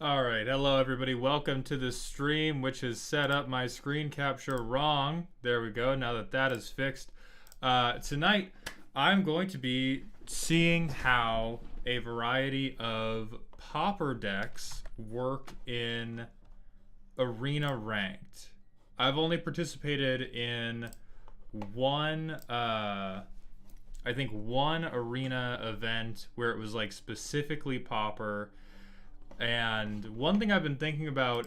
Alright, hello everybody. Welcome to the stream, which has set up my screen capture wrong. There we go, now that that is fixed. Tonight, I'm going to be seeing how a variety of Pauper decks work in Arena Ranked. I've only participated in one, I think one Arena event where it was like specifically Pauper. And one thing I've been thinking about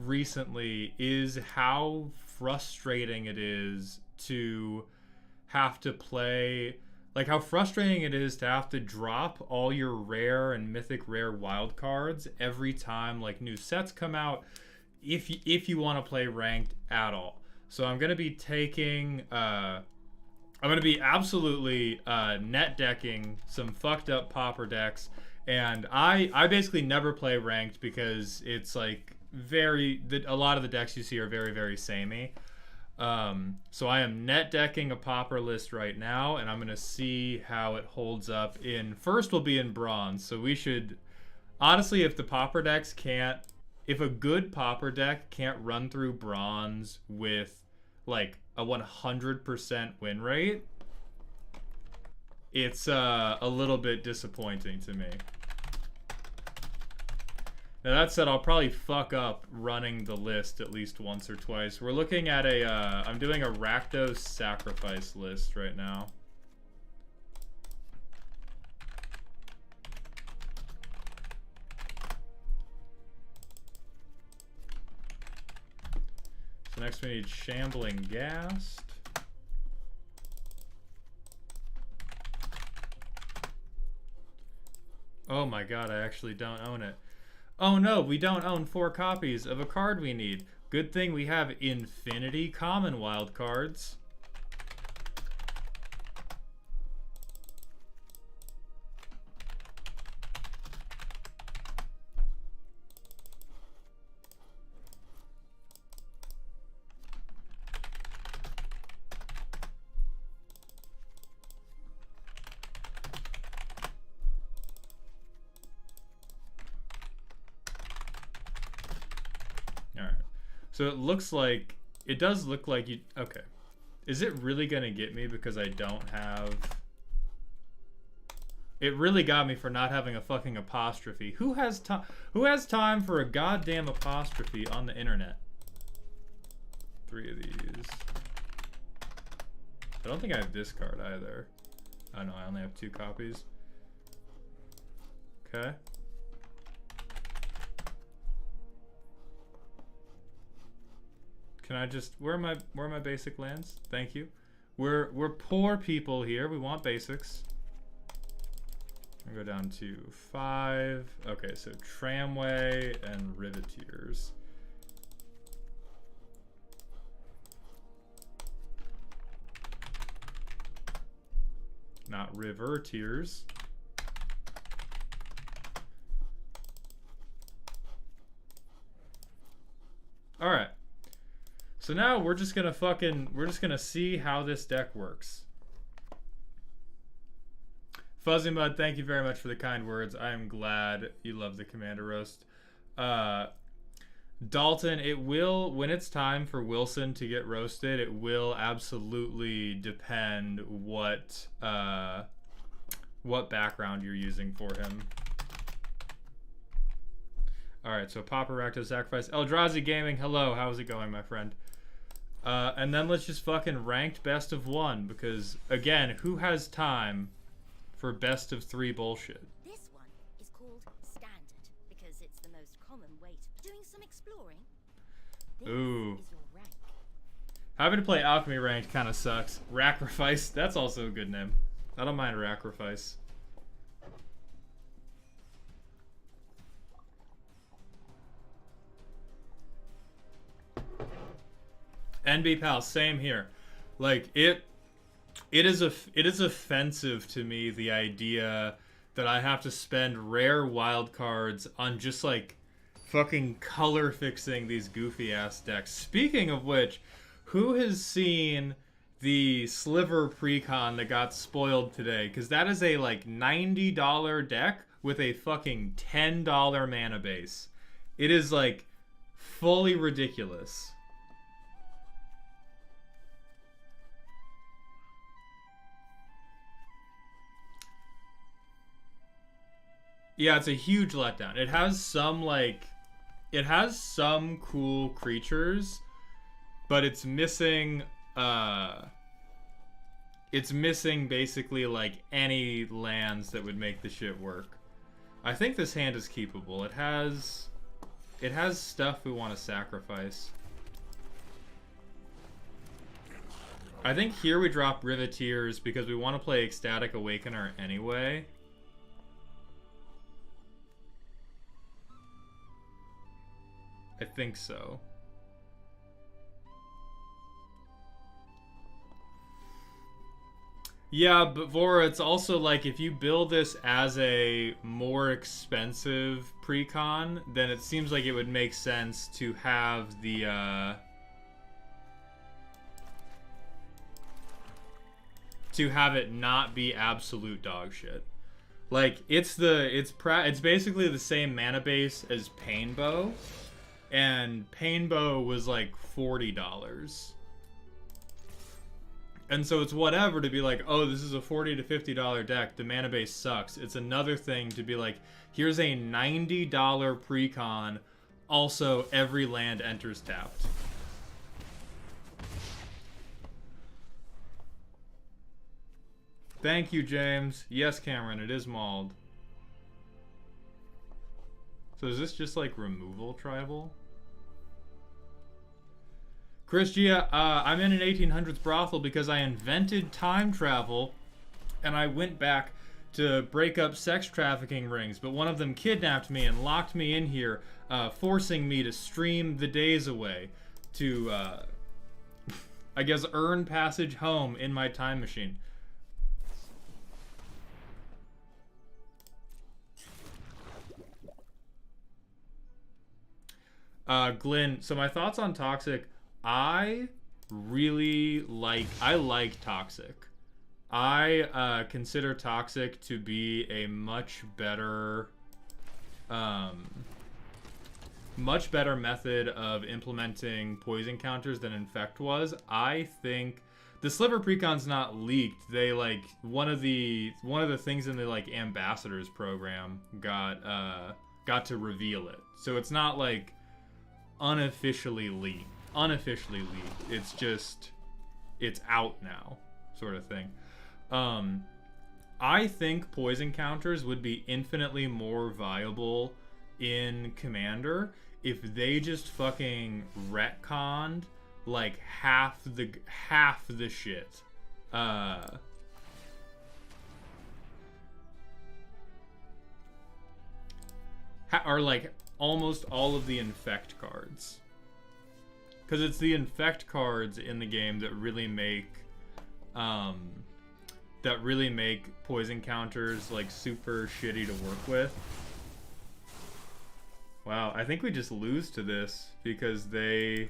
recently is how frustrating it is to have to play, like how frustrating it is to have to drop all your rare and mythic rare wild cards every time like new sets come out if you want to play ranked at all. So I'm going to be taking I'm going to be absolutely net decking some fucked up Pauper decks. And I basically never play ranked because it's like a lot of the decks you see are very, very samey. So I am net decking a Pauper list right now, and I'm going to see how it holds up first we'll be in bronze. So we should, honestly, if the Pauper decks can't, if a good Pauper deck can't run through bronze with like a 100% win rate, it's a little bit disappointing to me. Now that said, I'll probably fuck up running the list at least once or twice. We're looking at I'm doing a Rakdos Sacrifice list right now. So next we need Shambling Ghast. Oh my god, I actually don't own it. Oh no, we don't own 4 copies of a card we need. Good thing we have infinity common wild cards. So it does look like you, okay. Is it really gonna get me because I don't have, it really got me for not having a fucking apostrophe. Who has time for a goddamn apostrophe on the internet? 3 of these. I don't think I have this card either. Oh no, I only have 2 copies. Okay. Can I just, where are my basic lands? Thank you. We're poor people here. We want basics. I go down to 5. Okay, so Tramway and Riveteers. Not Riverteers. All right. So now we're just gonna see how this deck works. Fuzzy Mud, thank you very much for the kind words. I am glad you love the Commander Roast. Dalton, it will, when it's time for Wilson to get roasted, it will absolutely depend what background you're using for him. Alright, so Pauper, Rakdos Sacrifice. Eldrazi Gaming, hello, how's it going, my friend? And then let's just fucking ranked best of 1, because, again, who has time for best of 3 bullshit? This one is called Standard, because it's the most common way to doing some exploring. This Ooh. is your rank. Having to play Alchemy ranked kind of sucks. Racrifice, that's also a good name. I don't mind Racrifice. NB Pal, same here. Like it is offensive to me, the idea that I have to spend rare wild cards on just like fucking color fixing these goofy ass decks. Speaking of which, who has seen the Sliver Precon that got spoiled today? Because that is a like $90 deck with a fucking $10 mana base. It is like fully ridiculous. Yeah, it's a huge letdown. It has some cool creatures, but it's missing basically like any lands that would make the shit work. I think this hand is keepable. It has stuff we want to sacrifice. I think here we drop Riveteers because we want to play Ecstatic Awakener anyway. I think so. Yeah, but Vora, it's also like if you build this as a more expensive precon, then it seems like it would make sense to have the to have it not be absolute dog shit. Like it's basically the same mana base as Painbow, and Painbow was like $40. And so it's whatever to be like, oh, this is a $40 to $50 deck. The mana base sucks. It's another thing to be like, here's a $90 precon. Also, every land enters tapped. Thank you, James. Yes, Cameron, it is mauled. So is this just like removal tribal? Chris Gia, I'm in an 1800s brothel because I invented time travel and I went back to break up sex trafficking rings, but one of them kidnapped me and locked me in here, forcing me to stream the days away to, I guess, earn passage home in my time machine. Glenn, so my thoughts on Toxic... I like Toxic. I consider Toxic to be a much better method of implementing poison counters than Infect was. I think the Sliver Precon's not leaked. They like one of the things in the like ambassadors program got to reveal it. So it's not like unofficially leaked. It's just, it's out now, sort of thing. I think poison counters would be infinitely more viable in Commander if they just fucking retconned like half the shit. Or like almost all of the Infect cards. Because it's the Infect cards in the game that really make poison counters like super shitty to work with. Wow, I think we just lose to this because they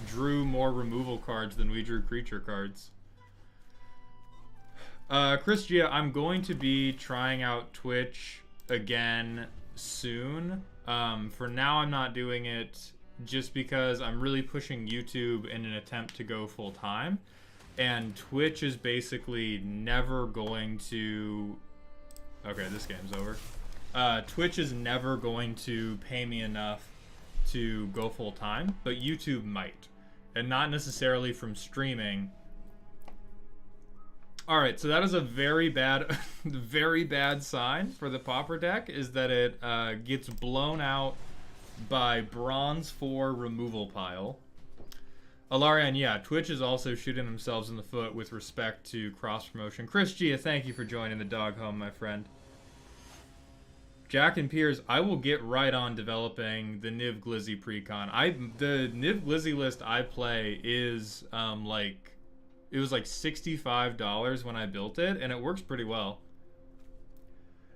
drew more removal cards than we drew creature cards. Chris Gia, I'm going to be trying out Twitch again soon. For now, I'm not doing it just because I'm really pushing YouTube in an attempt to go full time. And Twitch is basically never going to... Okay, this game's over. Twitch is never going to pay me enough to go full time, but YouTube might. And not necessarily from streaming. Alright, so that is a very bad, very bad sign for the Pauper deck, is that it gets blown out by Bronze 4 removal pile. Alarian, yeah, Twitch is also shooting themselves in the foot with respect to cross-promotion. Chris Gia, thank you for joining the dog home, my friend. Jack and Piers, I will get right on developing the Niv Glizzy precon. The Niv Glizzy list I play is, it was like $65 when I built it, and it works pretty well.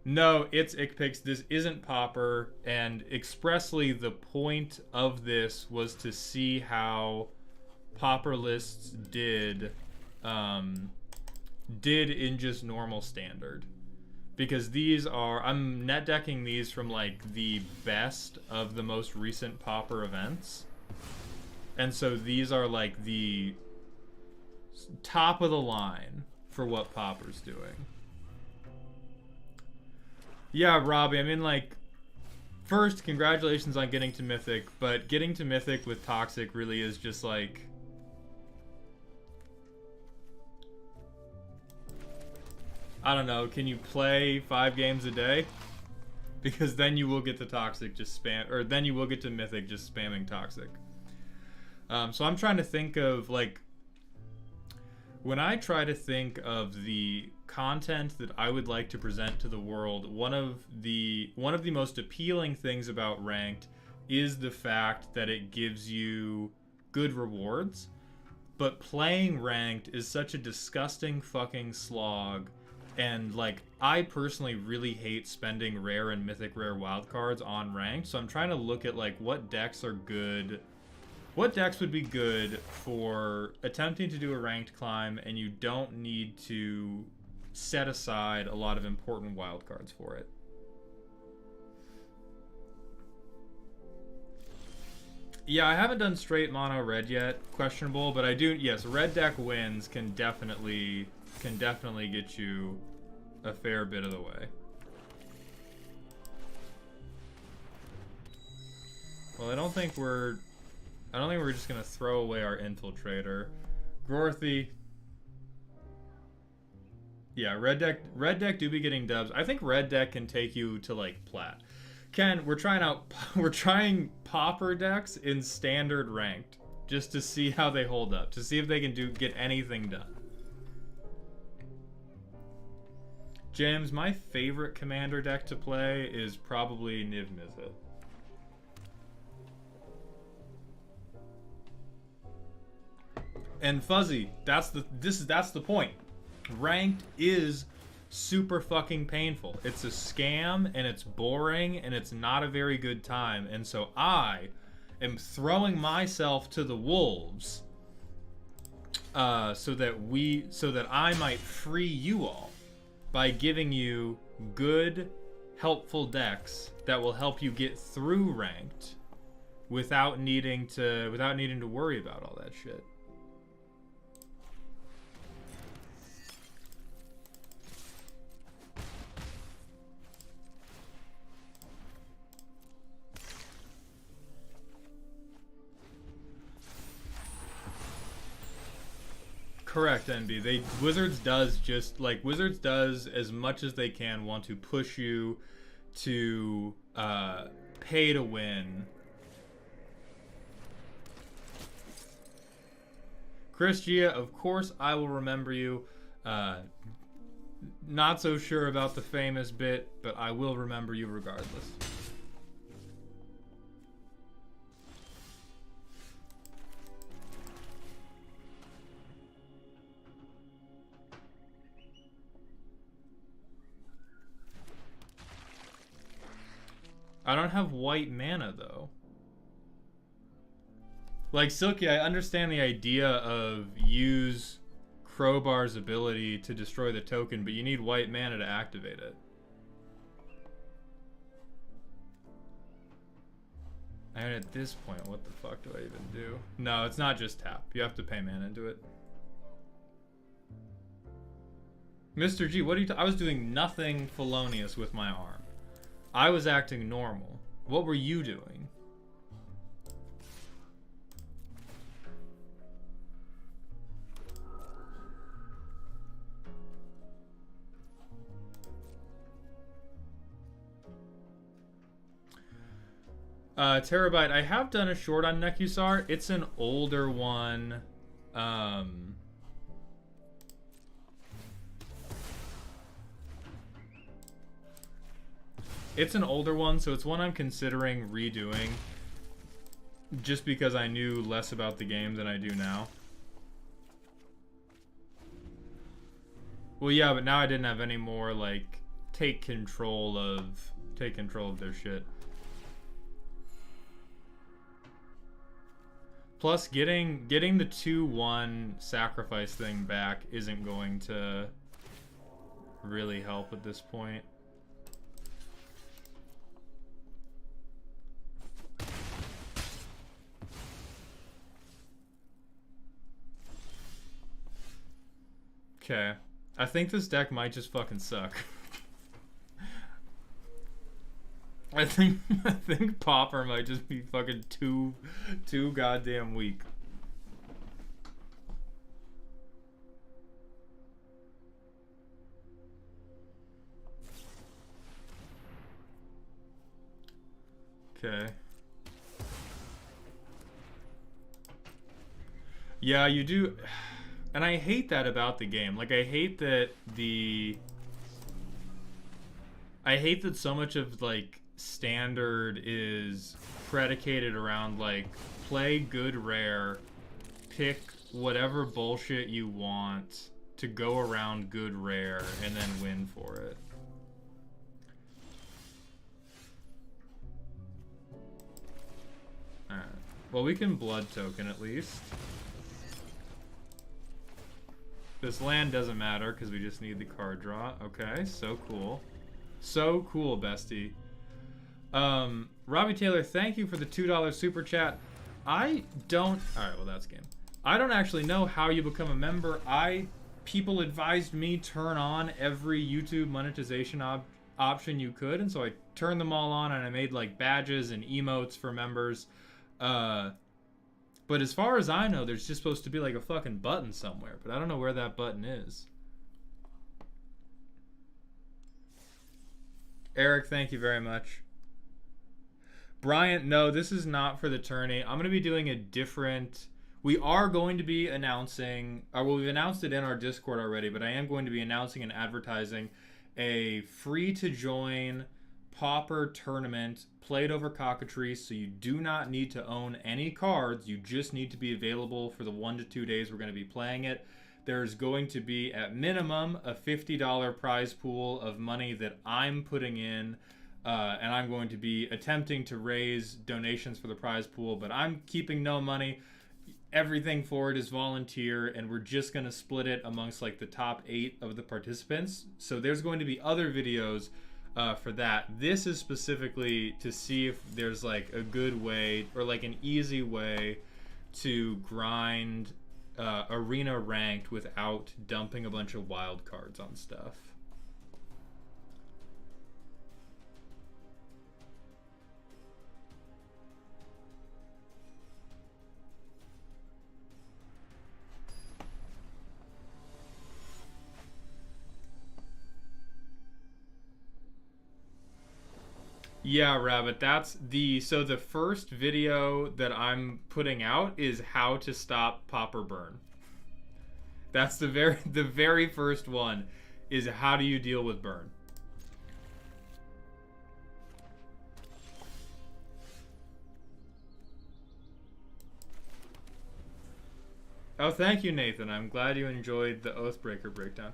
No, it's Ickpix. This isn't Pauper, and expressly the point of this was to see how Pauper lists did in just normal standard. because these are, I'm net decking these from like the best of the most recent Pauper events, and so these are like the top of the line for what Pauper's doing. Yeah, Robbie, I mean, like, first, congratulations on getting to Mythic, but getting to Mythic with Toxic really is just like, I don't know, can you play 5 games a day? Because then you will get to Toxic just spam, or then you will get to Mythic just spamming Toxic. So I'm trying to think of, like, when I try to think of the content that I would like to present to the world, one of the most appealing things about Ranked is the fact that it gives you good rewards. But playing Ranked is such a disgusting fucking slog, and like I personally really hate spending rare and mythic rare wildcards on Ranked, so I'm trying to look at like what decks are good. What decks would be good for attempting to do a ranked climb and you don't need to set aside a lot of important wildcards for it? Yeah, I haven't done straight mono red yet. Questionable, but I do. Yes, red deck wins can definitely get you a fair bit of the way. Well, I don't think we're just gonna throw away our infiltrator. Gorthy. Yeah, red deck do be getting dubs. I think red deck can take you to like plat. Ken, we're trying Pauper decks in standard ranked just to see how they hold up, to see if they can get anything done. James, my favorite commander deck to play is probably Niv Mizzet. And Fuzzy, that's the point. Ranked is super fucking painful. It's a scam and it's boring and it's not a very good time. And so I am throwing myself to the wolves so that I might free you all by giving you good, helpful decks that will help you get through ranked without needing to worry about all that shit. Correct, NB. Wizards does as much as they can want to push you to pay to win. Chris Gia, of course I will remember you. Not so sure about the famous bit, but I will remember you regardless. I don't have white mana, though. Like, Silky, I understand the idea of use Crowbar's ability to destroy the token, but you need white mana to activate it. And at this point, what the fuck do I even do? No, it's not just tap. You have to pay mana into it. Mr. G, what are you I was doing nothing felonious with my arm. I was acting normal. What were you doing? Terabyte, I have done a short on Nekusar. It's an older one. It's an older one, so it's one I'm considering redoing just because I knew less about the game than I do now. Well, yeah, but now I didn't have any more, like, take control of their shit. Plus, getting the 2-1 sacrifice thing back isn't going to really help at this point. Okay. I think this deck might just fucking suck. I think Pauper might just be fucking too goddamn weak. Okay. Yeah, you do. And I hate that about the game. Like, I hate that so much of, like, standard is predicated around, like, play good rare, pick whatever bullshit you want to go around good rare, and then win for it. Alright. Well, we can blood token at least. This land doesn't matter because we just need the card draw. Okay, so cool. So cool, bestie. Robbie Taylor, thank you for the $2 super chat. I don't... Alright, well, that's game. I don't actually know how you become a member. People advised me turn on every YouTube monetization option you could, and so I turned them all on, and I made, like, badges and emotes for members. But as far as I know, there's just supposed to be like a fucking button somewhere, but I don't know where that button is. Eric, thank you very much. Bryant, no, this is not for the tourney. I'm going to be doing a different... We are going to be announcing... well, we've announced it in our Discord already, but I am going to be announcing and advertising a free-to-join Pauper tournament played over cockatrice, so you do not need to own any cards. You just need to be available for the 1 to 2 days we're going to be playing it. There's going to be, at minimum, a $50 prize pool of money that I'm putting in, and I'm going to be attempting to raise donations for the prize pool, but I'm keeping no money. Everything for it is volunteer, and we're just going to split it amongst like the top 8 of the participants. So there's going to be other videos for that. This is specifically to see if there's like a good way or like an easy way to grind arena ranked without dumping a bunch of wild cards on stuff. Yeah, Rabbit, that's so the first video that I'm putting out is how to stop Pauper burn. That's the very first one, is how do you deal with burn. Oh, thank you, Nathan. I'm glad you enjoyed the Oathbreaker breakdown.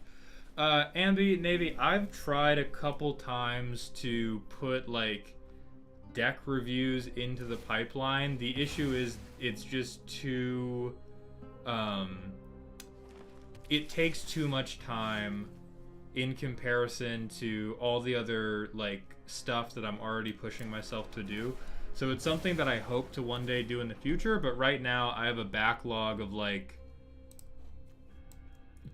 Ambi, Navy, I've tried a couple times to put like deck reviews into the pipeline. The issue is it's just too it takes too much time in comparison to all the other like stuff that I'm already pushing myself to do. So it's something that I hope to one day do in the future, but right now I have a backlog of like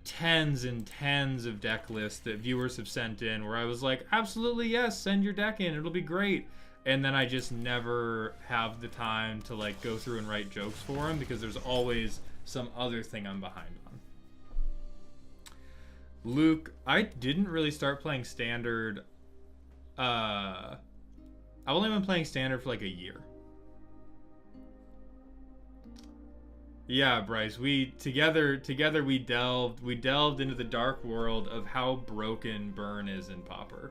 tens and tens of deck lists that viewers have sent in where I was like, absolutely yes, send your deck in, it'll be great. And then I just never have the time to like go through and write jokes for them because there's always some other thing I'm behind on. Luke, I didn't really start playing Standard. I've only been playing Standard for like a year. Yeah, Bryce, we together we delved into the dark world of how broken burn is in Pauper.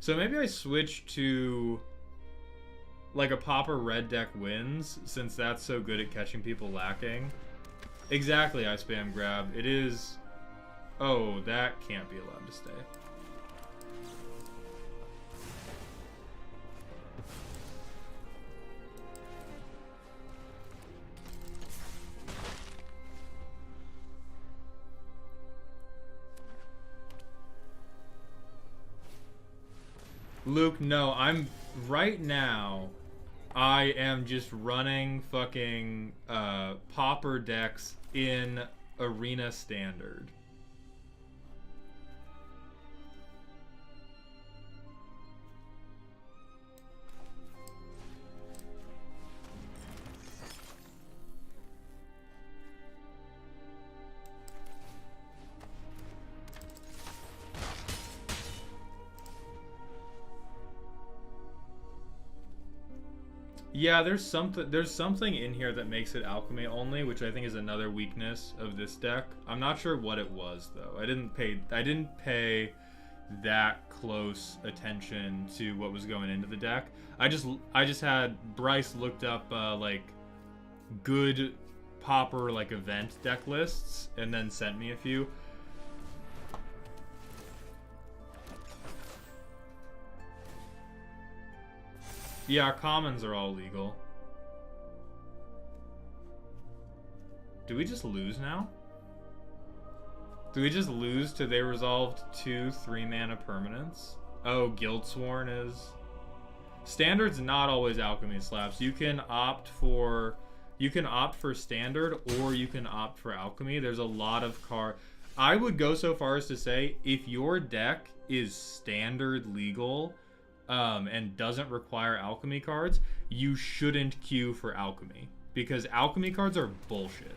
So maybe I switch to like a Pauper red deck wins, since that's so good at catching people lacking. Exactly, I spam grab. It is... Oh, that can't be allowed to stay. Luke, no, I'm right now. I am just running fucking Pauper decks in Arena Standard. Yeah, there's something in here that makes it alchemy only, which I think is another weakness of this deck. I'm not sure what it was though. I didn't pay that close attention to what was going into the deck. I just had Bryce looked up like good Pauper like event deck lists and then sent me a few. Yeah, commons are all legal. Do we just lose now? Do we just lose to they resolved 2 3-mana permanents? Oh, Guildsworn is... Standard's not always alchemy slaps. You can opt for standard or you can opt for alchemy. There's a lot of I would go so far as to say if your deck is standard legal and doesn't require alchemy cards, you shouldn't queue for alchemy because alchemy cards are bullshit.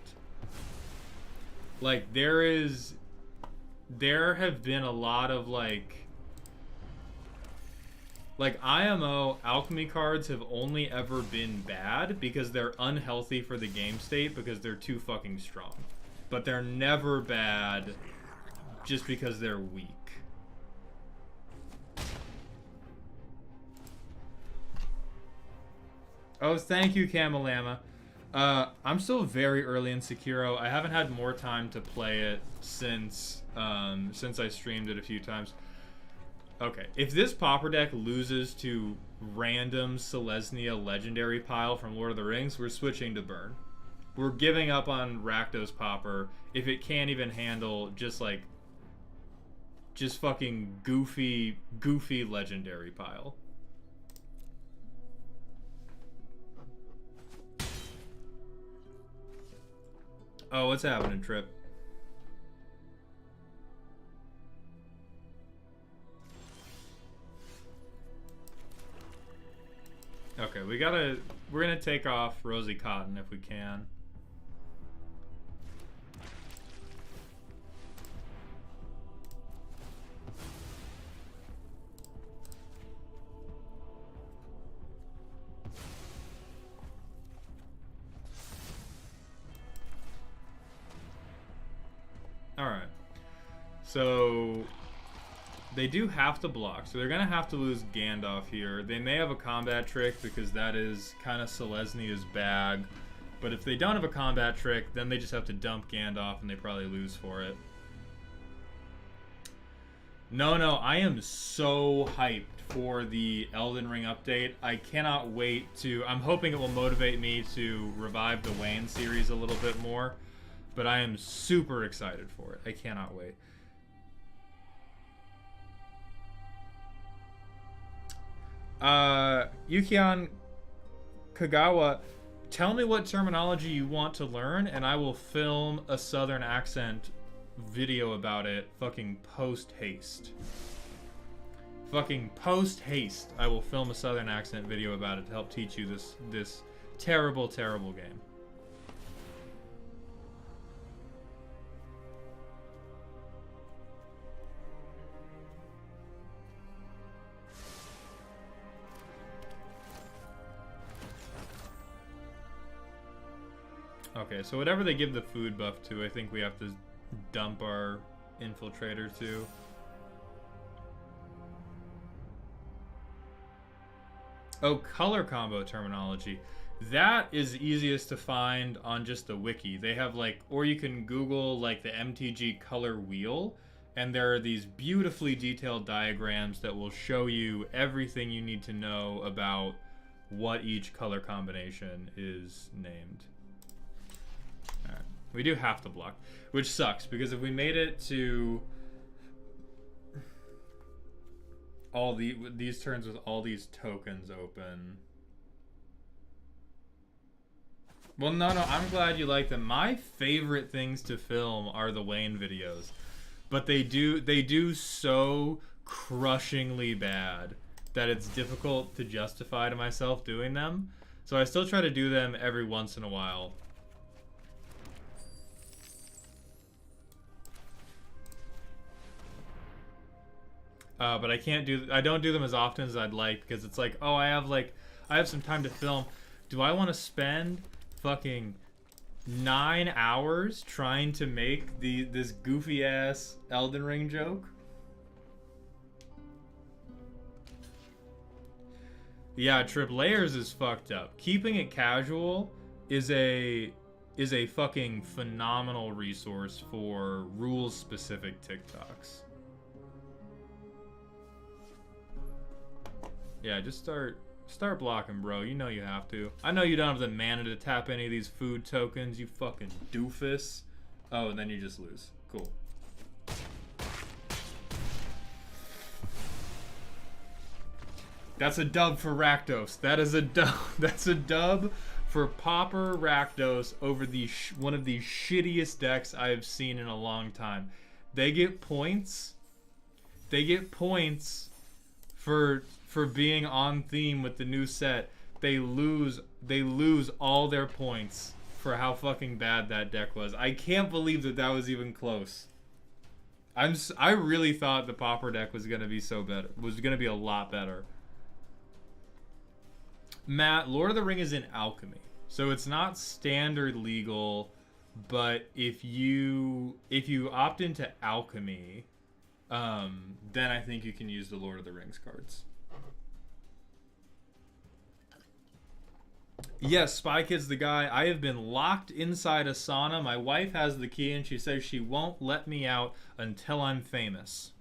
Like there have been a lot of like IMO alchemy cards have only ever been bad because they're unhealthy for the game state because they're too fucking strong. But they're never bad just because they're weak. Oh, thank you, Camelama. I'm still very early in Sekiro. I haven't had more time to play it since I streamed it a few times. Okay, if this Pauper deck loses to random Selesnya legendary pile from Lord of the Rings, we're switching to Burn. We're giving up on Rakdos Pauper if it can't even handle just fucking goofy legendary pile. Oh, what's happening, Trip? Okay, we're gonna take off Rosie Cotton if we can. Alright. So they do have to block, so they're gonna have to lose Gandalf here. They may have a combat trick because that is kind of Selesnya's bag. But if they don't have a combat trick, then they just have to dump Gandalf and they probably lose for it. No, I am so hyped for the Elden Ring update. I cannot wait I'm hoping it will motivate me to revive the Wayne series a little bit more. But I am super excited for it. I cannot wait. Yukion Kagawa, tell me what terminology you want to learn, and I will film a Southern accent video about it fucking post-haste. Fucking post-haste, I will film a Southern accent video about it to help teach you this terrible, terrible game. Okay, so whatever they give the food buff to, I think we have to dump our infiltrator to. Oh, color combo terminology. That is easiest to find on just the wiki. They have or you can Google the MTG color wheel, and there are these beautifully detailed diagrams that will show you everything you need to know about what each color combination is named. Alright. We do have to block, which sucks, because if we made it to... these turns with all these tokens open. Well, no, I'm glad you like them. My favorite things to film are the Wayne videos, but they do so crushingly bad that it's difficult to justify to myself doing them. So I still try to do them every once in a while. But I don't do them as often as I'd like, because it's like, oh, I have some time to film. Do I want to spend fucking 9 hours trying to make this goofy ass Elden Ring joke? Yeah, Trip, layers is fucked up. Keeping it casual is a fucking phenomenal resource for rules specific TikToks. Yeah, just start blocking, bro. You know you have to. I know you don't have the mana to tap any of these food tokens, you fucking doofus. Oh, and then you just lose. Cool. That's a dub for Rakdos. That is a dub. That's a dub for Pauper Rakdos over one of the shittiest decks I have seen in a long time. They get points. They get points for being on theme with the new set. They lose all their points for how fucking bad that deck was. I can't believe that was even close. I really thought the Pauper deck was gonna be a lot better. Matt, Lord of the Ring is in Alchemy, so it's not standard legal, but if you opt into Alchemy, then I think you can use the Lord of the Rings cards. Yes, Spy Kid's the guy. I have been locked inside Asana. My wife has the key and she says she won't let me out until I'm famous.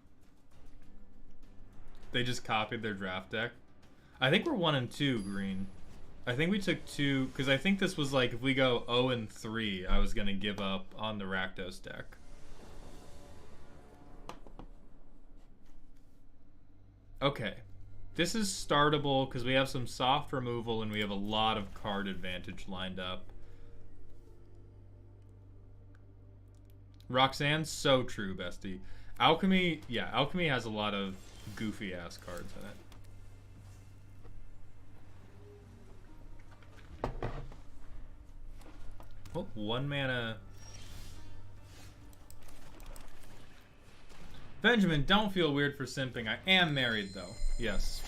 They just copied their draft deck. I think we're 1 and 2, Green. I think we took 2, because I think this was like, if we go 0 and 3, I was going to give up on the Rakdos deck. Okay. This is startable because we have some soft removal and we have a lot of card advantage lined up. Roxanne's so true, bestie. Alchemy, yeah, Alchemy has a lot of goofy ass cards in it. Oh, 1 mana. Benjamin, don't feel weird for simping. I am married, though. Yes.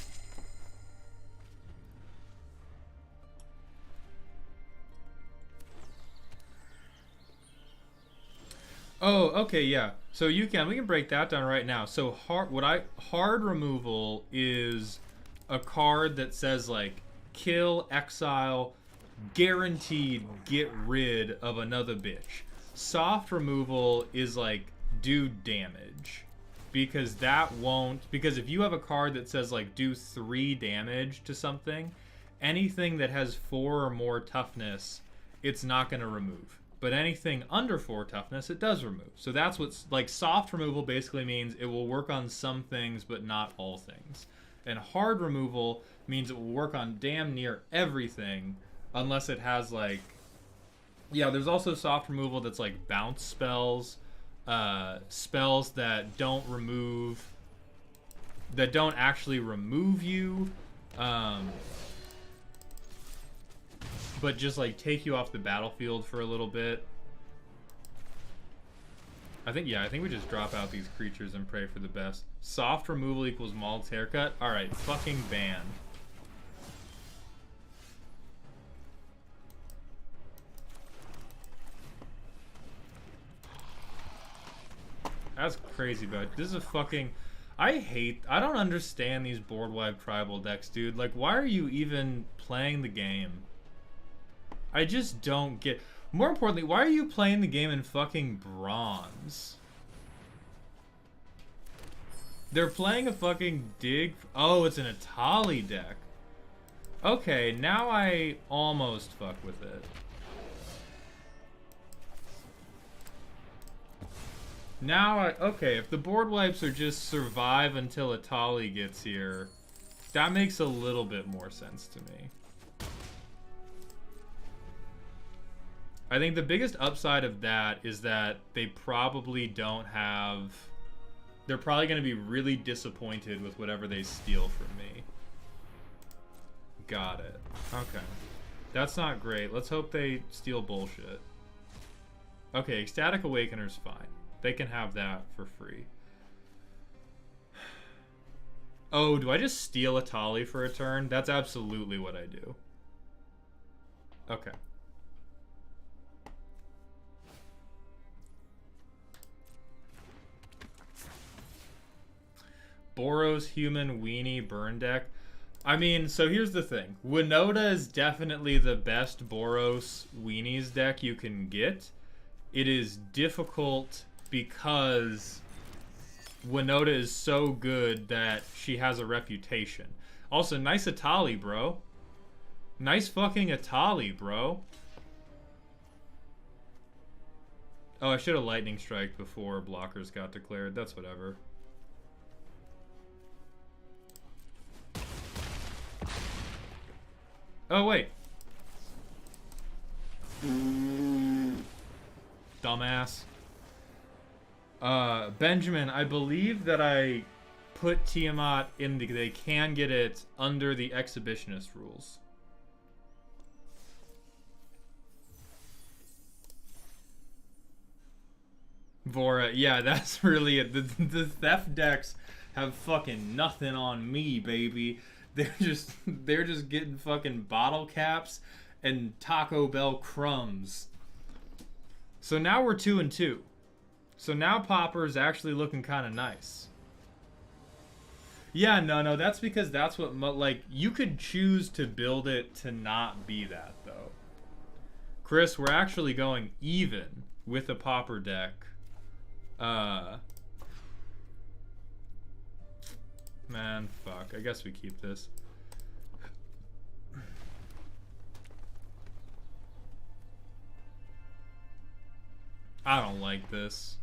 Oh, okay, yeah. So we can break that down right now. So hard removal is a card that says like kill, exile, guaranteed get rid of another bitch. Soft removal is like do damage. Because if you have a card that says like do 3 damage to something, anything that has 4 or more toughness, it's not going to remove. But anything under 4 toughness, it does remove. So that's what's like soft removal basically means it will work on some things but not all things. And hard removal means it will work on damn near everything unless it has like, yeah, there's also soft removal that's like bounce spells. Spells that don't actually remove you, but just like take you off the battlefield for a little bit. I think we just drop out these creatures and pray for the best. Soft removal equals Maul's haircut. All right, fucking ban. That's crazy, but this is a fucking... I don't understand these board-wide tribal decks, dude. Like, why are you even playing the game? I just don't get... More importantly, why are you playing the game in fucking bronze? They're playing a fucking dig... Oh, it's an Atali deck. Okay, now I almost fuck with it. Now, okay, if the board wipes are just survive until Atali gets here, that makes a little bit more sense to me. I think the biggest upside of that is that they probably don't have... They're probably going to be really disappointed with whatever they steal from me. Got it. Okay. That's not great. Let's hope they steal bullshit. Okay, Ecstatic Awakener's fine. They can have that for free. Oh, do I just steal Atali for a turn? That's absolutely what I do. Okay. Boros Human Weenie Burn deck. I mean, so here's the thing. Winota is definitely the best Boros Weenies deck you can get. It is difficult because Winota is so good that she has a reputation. Also, nice Atali, bro. Nice fucking Atali, bro. Oh, I should have Lightning Strike before blockers got declared. That's whatever. Oh, wait. Dumbass. Benjamin, I believe that I put Tiamat in the... They can get it under the Exhibitionist rules. Vora, yeah, that's really it. The theft decks have fucking nothing on me, baby. They're just getting fucking bottle caps and Taco Bell crumbs. So now we're 2-2. So now Pauper's actually looking kind of nice. Yeah, no, that's because that's what, like, you could choose to build it to not be that, though. Chris, we're actually going even with a Pauper deck. Man, fuck. I guess we keep this. I don't like this.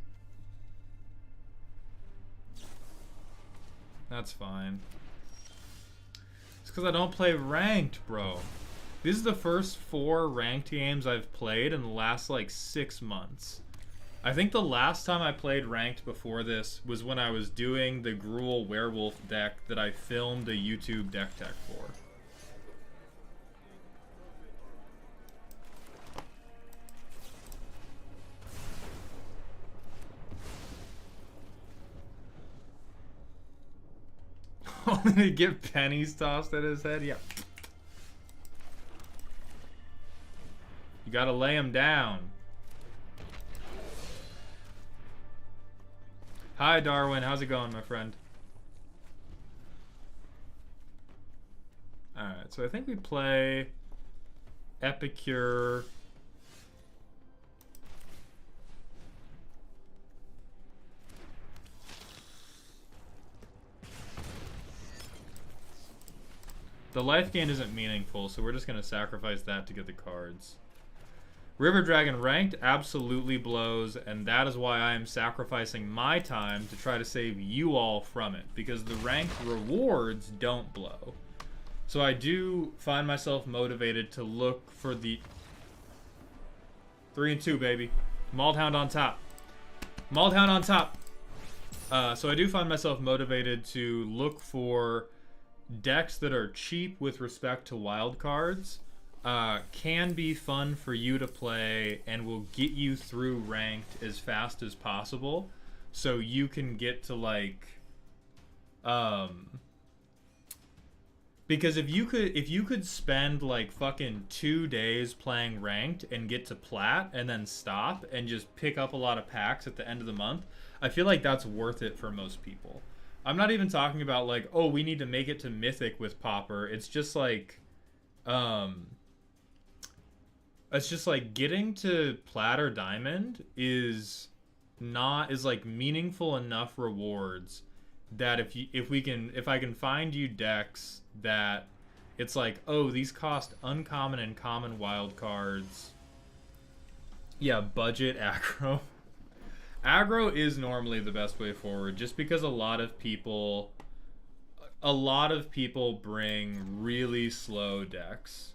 That's fine. It's because I don't play ranked, bro. This is the first 4 ranked games I've played in the last, like, 6 months. I think the last time I played ranked before this was when I was doing the Gruul Werewolf deck that I filmed a YouTube deck tech for. Only to get pennies tossed at his head? Yeah. You gotta lay him down. Hi, Darwin. How's it going, my friend? Alright, so I think we play Epicure. The life gain isn't meaningful, so we're just going to sacrifice that to get the cards. River Dragon ranked absolutely blows, and that is why I am sacrificing my time to try to save you all from it, because the ranked rewards don't blow. So I do find myself motivated to look for the 3-2, baby. Mauled-hound on top. Mauled-hound on top. So I do find myself motivated to look for decks that are cheap with respect to wild cards. Can be fun for you to play and will get you through ranked as fast as possible, so you can get to, like, because if you could spend like fucking 2 days playing ranked and get to plat and then stop and just pick up a lot of packs at the end of the month, I feel like that's worth it for most people. I'm not even talking about like, oh, we need to make it to Mythic with Pauper. It's just like getting to Plat or Diamond is like meaningful enough rewards that if I can find you decks that it's like, oh, these cost uncommon and common wild cards. Yeah, budget aggro. Aggro is normally the best way forward, just because a lot of people bring really slow decks.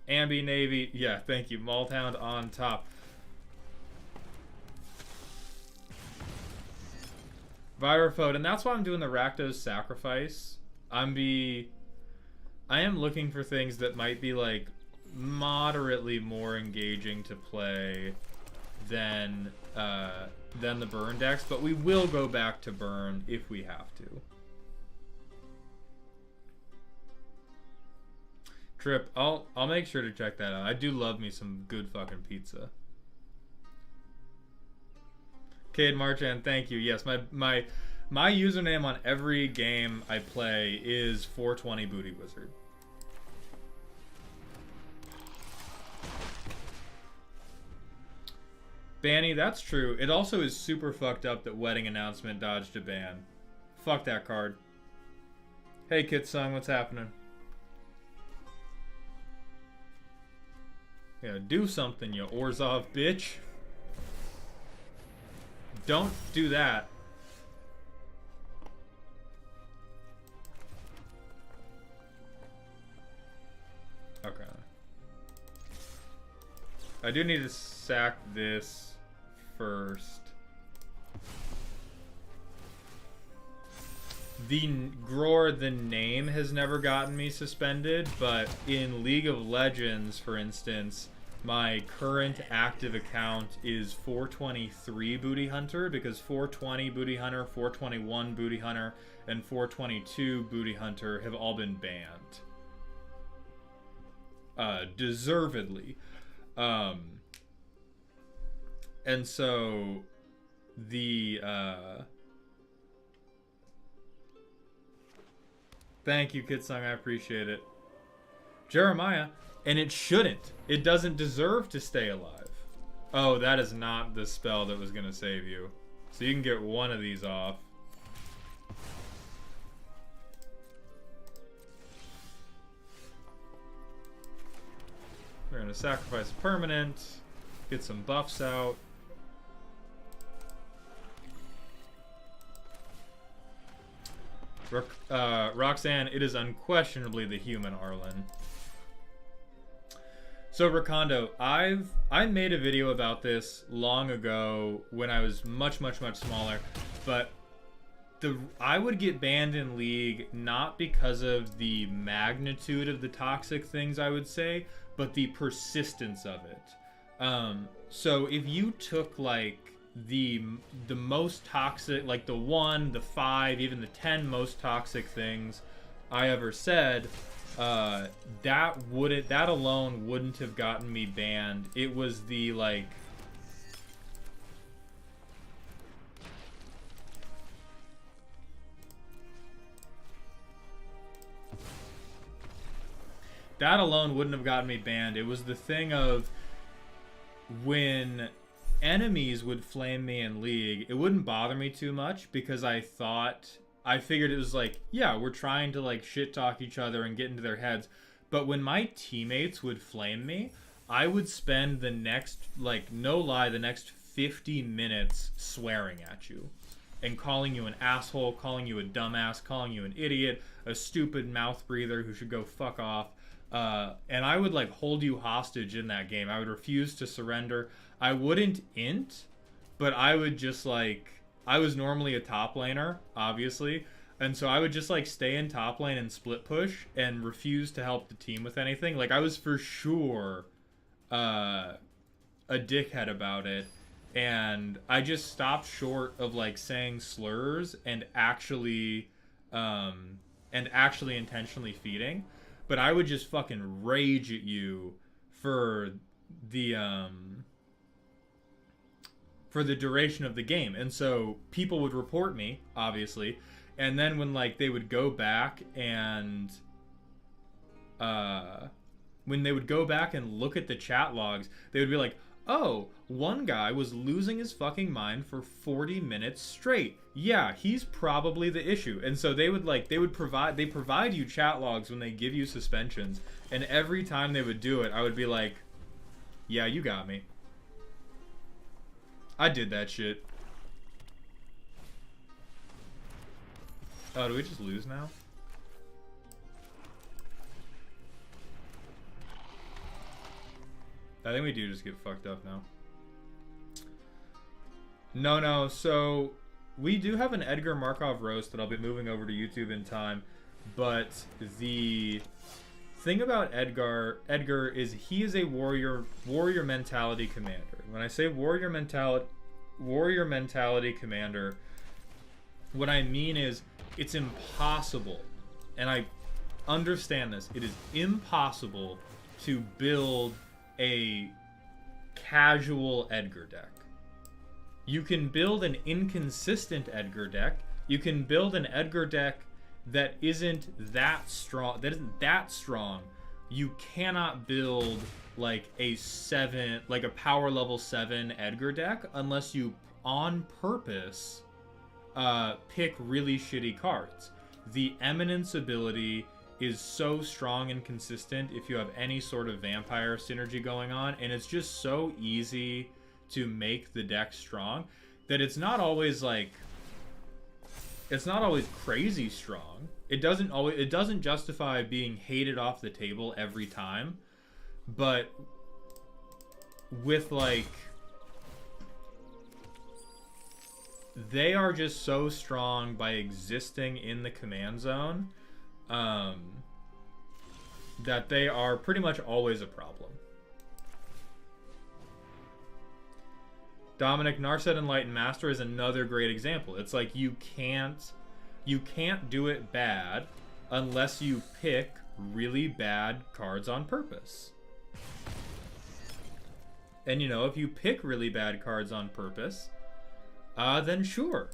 Ambi Navy, yeah, thank you. Malthound on top. Virophode, and that's why I'm doing the Rakdos Sacrifice. I am looking for things that might be like moderately more engaging to play than the burn decks, but we will go back to burn if we have to. Trip, I'll make sure to check that out. I do love me some good fucking pizza. Cade Marchand, thank you. Yes, my username on every game I play is 420 Booty Wizard. Banny, that's true. It also is super fucked up that Wedding Announcement dodged a ban. Fuck that card. Hey Kitsung, what's happening? Yeah, do something, you Orzhov bitch. Don't do that. Okay. I do need to sack this first. The Gror, the name has never gotten me suspended, but in League of Legends, for instance, my current active account is 423 Booty Hunter, because 420 Booty Hunter, 421 Booty Hunter, and 422 Booty Hunter have all been banned. Deservedly. And so the thank you, Kitsung, I appreciate it. Jeremiah, and it shouldn't. It doesn't deserve to stay alive. Oh, that is not the spell that was gonna save you. So you can get one of these off. We're gonna sacrifice a permanent, get some buffs out. Roxanne, it is unquestionably the human Arlen. So Rakondo, I made a video about this long ago when I was much smaller, but I would get banned in League not because of the magnitude of the toxic things I would say, but the persistence of it. So if you took like the most toxic, like the 1, the 5, even the 10 most toxic things I ever said, that alone wouldn't have gotten me banned. It was the like that alone wouldn't have gotten me banned. It was the thing of when enemies would flame me in League, it wouldn't bother me too much because I figured it was like, yeah, we're trying to like shit talk each other and get into their heads. But when my teammates would flame me, I would spend the next, like, no lie, the next 50 minutes swearing at you and calling you an asshole, calling you a dumbass, calling you an idiot, a stupid mouth breather who should go fuck off. And I would like hold you hostage in that game. I would refuse to surrender. I wouldn't int, but I would just like, I was normally a top laner, obviously, and so I would just like stay in top lane and split push and refuse to help the team with anything. Like I was for sure a dickhead about it, and I just stopped short of like saying slurs and actually intentionally feeding. But I would just fucking rage at you for the duration of the game. And so people would report me, obviously, and then when like they would go back and look at the chat logs, they would be like, oh, one guy was losing his fucking mind for 40 minutes straight. Yeah, he's probably the issue. And so they provide you chat logs when they give you suspensions, and every time they would do it, I would be like, yeah, you got me. I did that shit. Oh, do we just lose now? I think we do just get fucked up now. No, so we do have an Edgar Markov roast that I'll be moving over to YouTube in time, but the thing about Edgar is he is a warrior mentality commander. When I say warrior mentality commander, what I mean is it's impossible, and I understand this, it is impossible to build a casual Edgar deck. You can build an inconsistent Edgar deck. You can build an Edgar deck that isn't that strong. You cannot build like a power level 7 Edgar deck unless you on purpose pick really shitty cards. The Eminence ability is so strong and consistent if you have any sort of vampire synergy going on, and it's just so easy to make the deck strong that it's not always crazy strong. It doesn't justify being hated off the table every time, but with they are just so strong by existing in the command zone that they are pretty much always a problem. Dominic, Narset Enlightened Master is another great example. It's like you can't do it bad unless you pick really bad cards on purpose. And you know, if you pick really bad cards on purpose, then sure.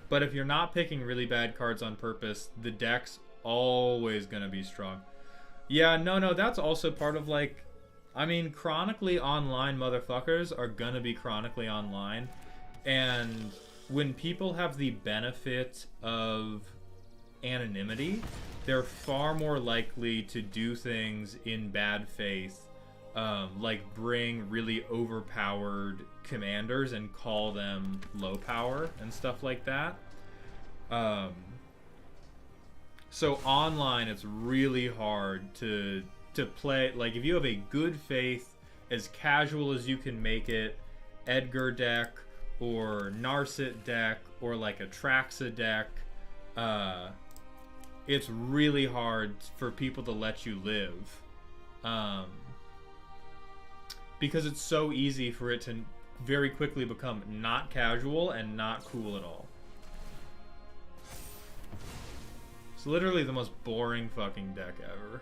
But if you're not picking really bad cards on purpose, the deck's always gonna be strong. Yeah, no, that's also part of I mean, chronically online motherfuckers are gonna be chronically online, and when people have the benefit of anonymity, they're far more likely to do things in bad faith, like bring really overpowered commanders and call them low power and stuff like that. So online, it's really hard to play. Like, if you have a good faith, as casual as you can make it, Edgar deck or Narset deck or like a Traxa deck, it's really hard for people to let you live, because it's so easy for it to very quickly become not casual and not cool at all. It's literally the most boring fucking deck ever.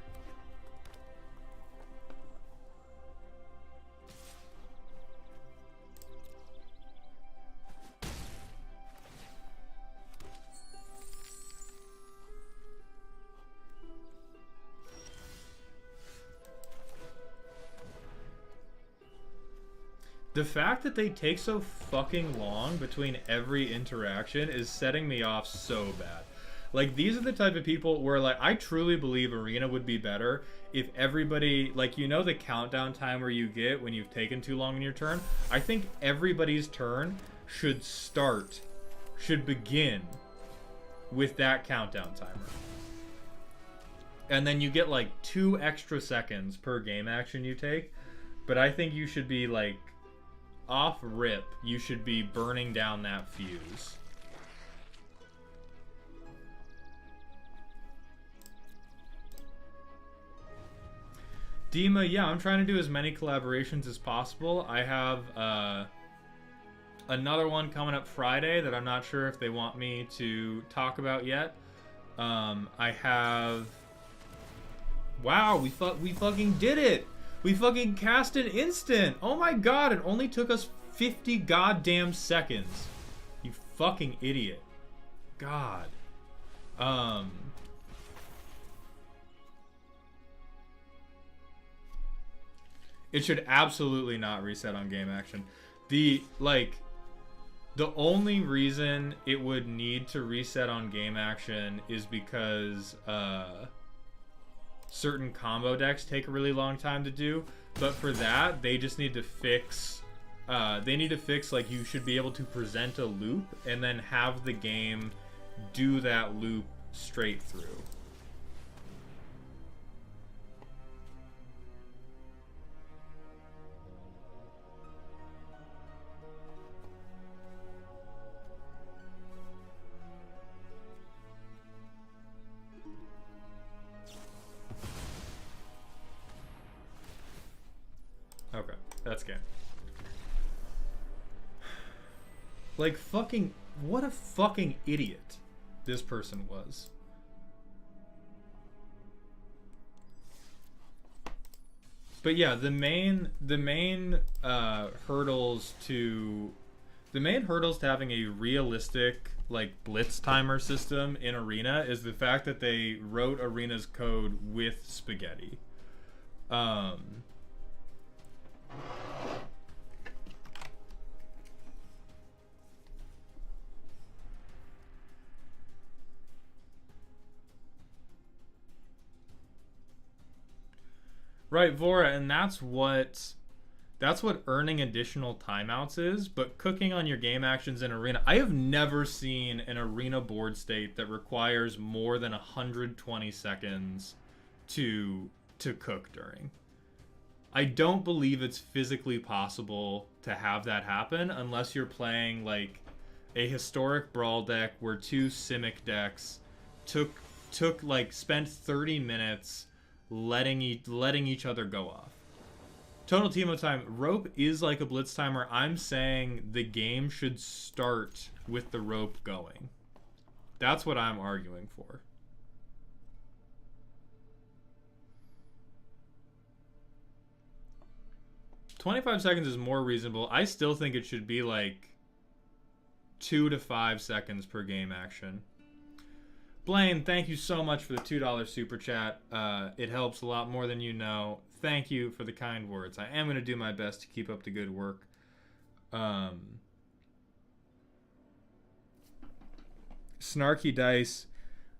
The fact that they take so fucking long between every interaction is setting me off so bad. Like, these are the type of people where, like, I truly believe Arena would be better if everybody, like, you know the countdown timer you get when you've taken too long in your turn? I think everybody's turn should begin with that countdown timer. And then you get, like, 2 extra seconds per game action you take. But I think you should be, like, off rip, you should be burning down that fuse. Dima, yeah, I'm trying to do as many collaborations as possible. I have another one coming up Friday that I'm not sure if they want me to talk about yet. I have... Wow, we fucking did it! We fucking cast an instant! Oh my god, it only took us 50 goddamn seconds. You fucking idiot. God. It should absolutely not reset on game action. The only reason it would need to reset on game action is because certain combo decks take a really long time to do, but for that they just need to fix like, you should be able to present a loop and then have the game do that loop straight through. Okay, that's game. Like, fucking, what a fucking idiot this person was. But yeah, the main hurdles to having a realistic like blitz timer system in Arena is the fact that they wrote Arena's code with spaghetti. Right, Vora, and that's what earning additional timeouts is, but cooking on your game actions in Arena. I have never seen an Arena board state that requires more than 120 seconds to cook during. I don't believe it's physically possible to have that happen unless you're playing like a historic brawl deck where two Simic decks spent 30 minutes letting each other go off. Total Teemo time. Rope is like a blitz timer. I'm saying the game should start with the rope going. That's what I'm arguing for. $25 seconds is more reasonable. I still think it should be like 2 to 5 seconds per game action. Blaine, thank you so much for the $2 super chat. It helps a lot more than you know. Thank you for the kind words. I am going to do my best to keep up the good work. Snarky Dice.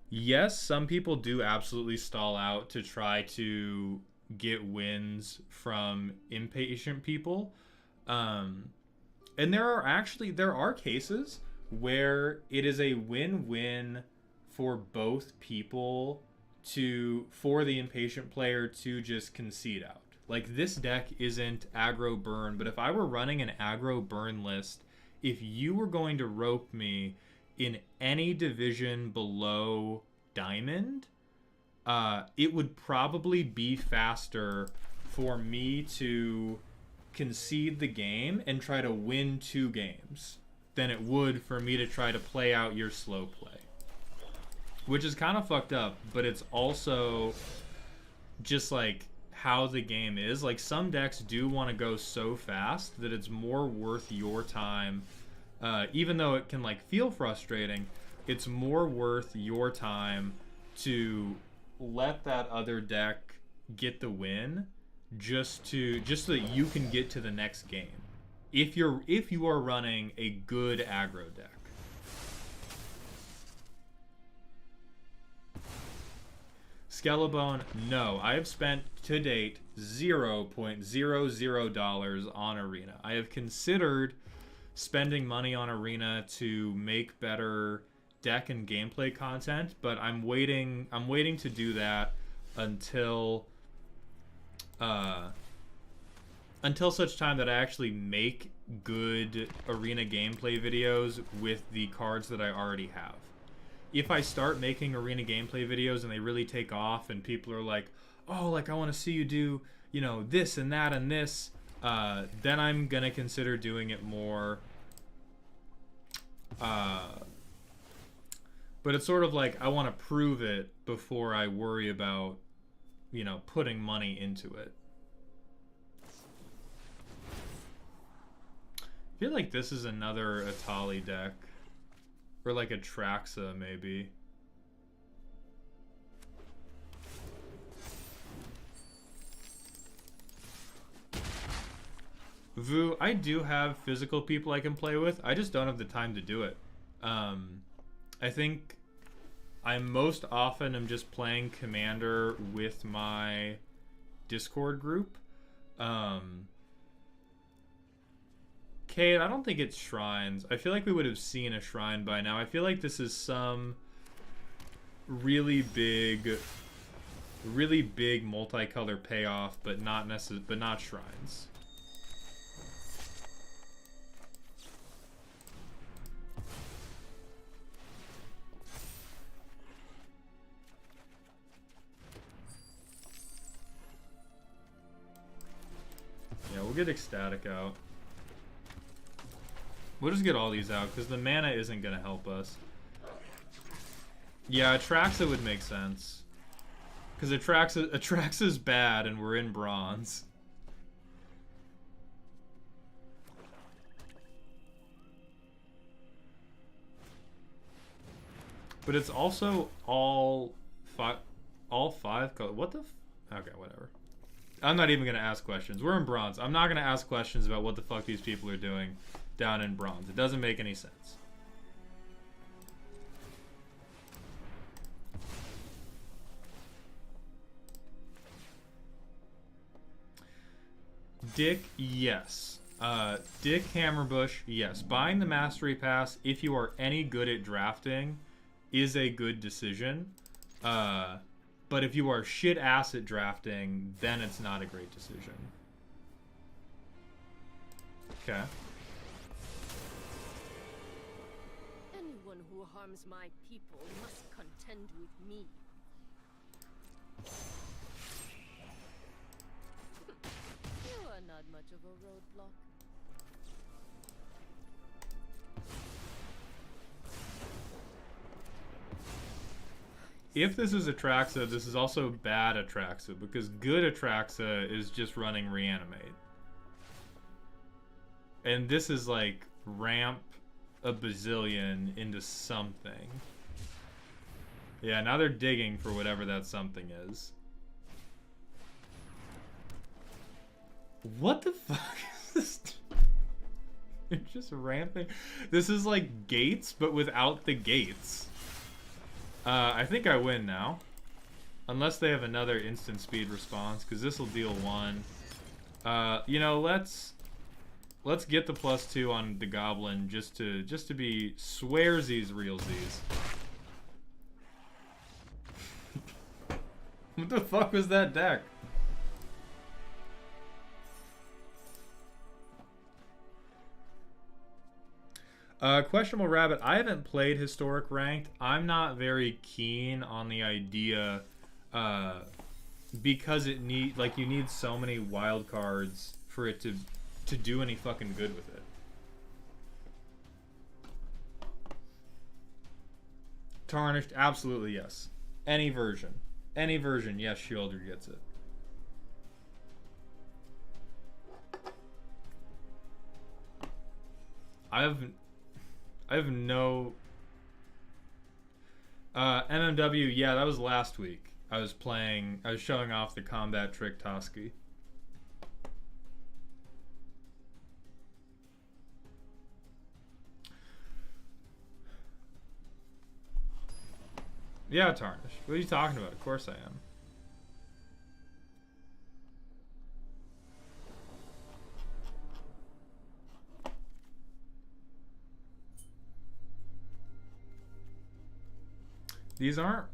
Yes, some people do absolutely stall out to try to get wins from impatient people. And there are cases where it is a win-win for both people for the impatient player to just concede out. Like, this deck isn't aggro burn, but if I were running an aggro burn list, if you were going to rope me in any division below Diamond, it would probably be faster for me to concede the game and try to win 2 games than it would for me to try to play out your slow play. Which is kind of fucked up, but it's also just like how the game is. Like, some decks do want to go so fast that it's more worth your time. Even though it can like feel frustrating, it's more worth your time to let that other deck get the win just so that you can get to the next game. If you are running a good aggro deck. Skelebone, no. I have spent to date $0.00 on Arena. I have considered spending money on Arena to make better deck and gameplay content, but I'm waiting to do that until such time that I actually make good Arena gameplay videos with the cards that I already have. If I start making Arena gameplay videos and they really take off and people are like, oh, like I want to see you do, you know, this and that and this, then I'm going to consider doing it more. But it's sort of like I want to prove it before I worry about, you know, putting money into it. I feel like this is another Atali deck. Or like a Traxa, maybe. Vu, I do have physical people I can play with. I just don't have the time to do it. I think I most often am just playing Commander with my Discord group. Arcade, I don't think it's shrines. I feel like we would have seen a shrine by now. I feel like this is some really big multicolor payoff, but not shrines. Yeah, we'll get Ecstatic out. We'll just get all these out, because the mana isn't going to help us. Yeah, Atraxa would make sense. Because Atraxa's bad, and we're in bronze. But it's also all five colors. What the okay, whatever. I'm not even going to ask questions. We're in bronze. I'm not going to ask questions about what the fuck these people are doing down in bronze. It doesn't make any sense. Dick, yes. Dick Hammerbush, yes. Buying the Mastery Pass, if you are any good at drafting, is a good decision. But if you are shit ass at drafting, then it's not a great decision. Okay. Anyone who harms my people must contend with me. You are not much of a roadblock. If this is Atraxa, this is also bad Atraxa, because good Atraxa is just running Reanimate. And this is like ramp a bazillion into something. Yeah, now they're digging for whatever that something is. What the fuck is this? They're just ramping. This is like gates, but without the gates. I think I win now. Unless they have another instant speed response, because this will deal 1. You know, let's get the +2 on the Goblin just to be swearsies realsies. What the fuck was that deck? Questionable Rabbit, I haven't played Historic Ranked. I'm not very keen on the idea because you need so many wild cards for it to do any fucking good with it. Tarnished, absolutely yes. Any version, yes, Shielder gets it. I have no... MMW, yeah, that was last week. I was showing off the Combat Trick Toski. Yeah, Tarnish. What are you talking about? Of course I am. These aren't...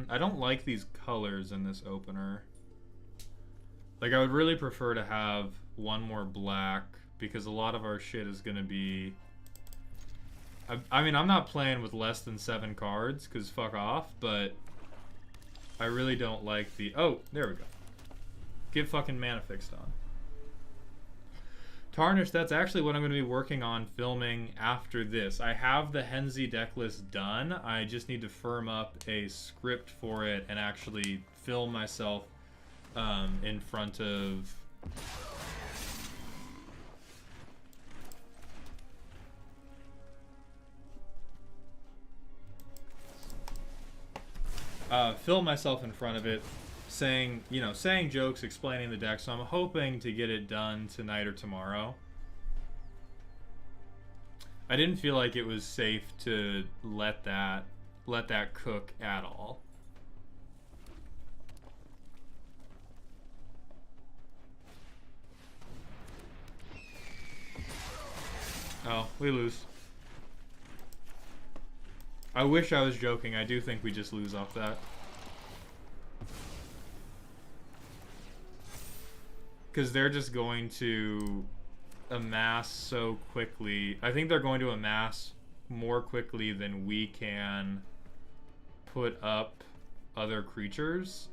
I don't like these colors in this opener. Like, I would really prefer to have one more black, because a lot of our shit is going to be... I mean, I'm not playing with less than 7 cards, because fuck off, but I really don't like the... Oh, there we go. Get fucking Mana Fixed on. Tarnish, that's actually what I'm going to be working on filming after this. I have the Henzi deck list done. I just need to firm up a script for it and actually film myself in front of... film myself in front of it, saying jokes, explaining the deck. So I'm hoping to get it done tonight or tomorrow. I didn't feel like it was safe to let that cook at all. Oh, we lose. I wish I was joking. I do think we just lose off that. Because they're just going to amass so quickly. I think they're going to amass more quickly than we can put up other creatures.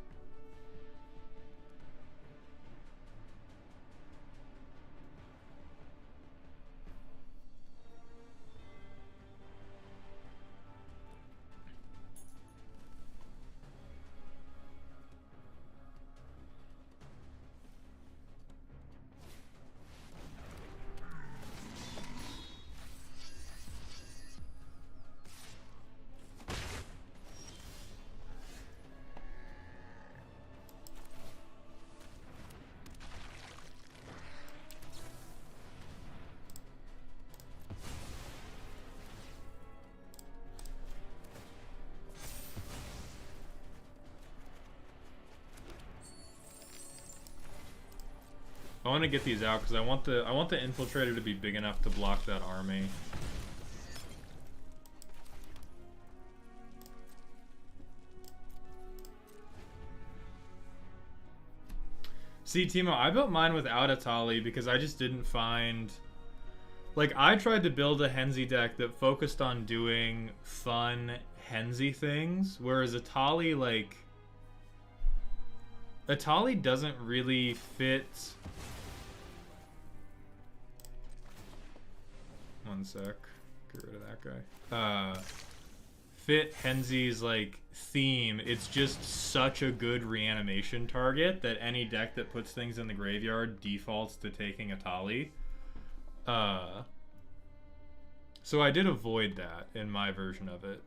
I want to get these out because I want the infiltrator to be big enough to block that army. See, Timo, I built mine without a Tali because I just didn't find... Like, I tried to build a Henzi deck that focused on doing fun Henzi things, whereas a Tali, like... A Tali doesn't really fit... One sec. Get rid of that guy. Fit Henzi's, like, theme. It's just such a good reanimation target that any deck that puts things in the graveyard defaults to taking a Tali. So I did avoid that in my version of it.